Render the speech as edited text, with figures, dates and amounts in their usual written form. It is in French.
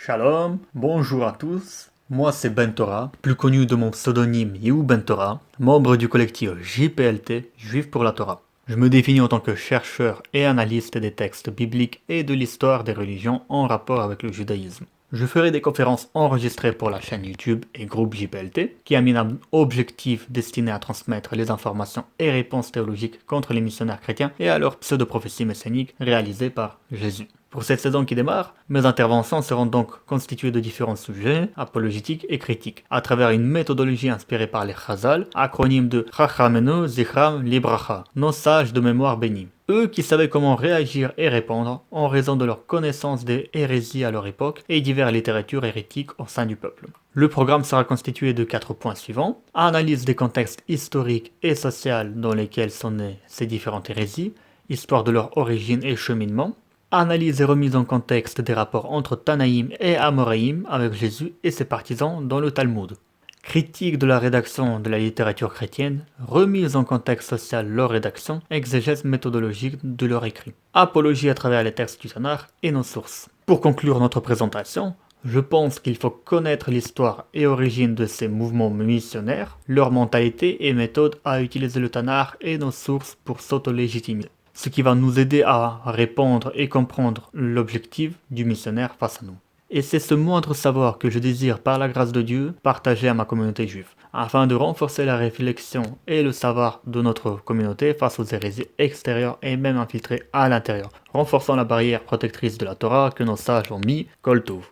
Shalom, bonjour à tous. Moi c'est Bentora, plus connu de mon pseudonyme Yehu Bentora, membre du collectif JPLT, Juif pour la Torah. Je me définis en tant que chercheur et analyste des textes bibliques et de l'histoire des religions en rapport avec le judaïsme. Je ferai des conférences enregistrées pour la chaîne YouTube et groupe JPLT, qui a mis un objectif destiné à transmettre les informations et réponses théologiques contre les missionnaires chrétiens et à leurs pseudo-prophéties messianiques réalisées par Jésus. Pour cette saison qui démarre, mes interventions seront donc constituées de différents sujets, apologétiques et critiques, à travers une méthodologie inspirée par les Chazal, acronyme de Chachamenu Zichram Libracha, nos sages de mémoire bénis. Eux qui savaient comment réagir et répondre en raison de leur connaissance des hérésies à leur époque et diverses littératures hérétiques au sein du peuple. Le programme sera constitué de 4 points suivants: analyse des contextes historiques et sociaux dans lesquels sont nées ces différentes hérésies, histoire de leur origine et cheminement, analyse et remise en contexte des rapports entre Tanaïm et Amoraïm avec Jésus et ses partisans dans le Talmud. Critique de la rédaction de la littérature chrétienne, remise en contexte social leur rédaction, exégèse méthodologique de leur écrit. Apologie à travers les textes du Tanakh et nos sources. Pour conclure notre présentation, je pense qu'il faut connaître l'histoire et origine de ces mouvements missionnaires, leur mentalité et méthode à utiliser le Tanakh et nos sources pour s'auto-légitimer, ce qui va nous aider à répondre et comprendre l'objectif du missionnaire face à nous. Et c'est ce moindre savoir que je désire, par la grâce de Dieu, partager à ma communauté juive, afin de renforcer la réflexion et le savoir de notre communauté face aux hérésies extérieures et même infiltrées à l'intérieur, renforçant la barrière protectrice de la Torah que nos sages ont mis, Kol Tov.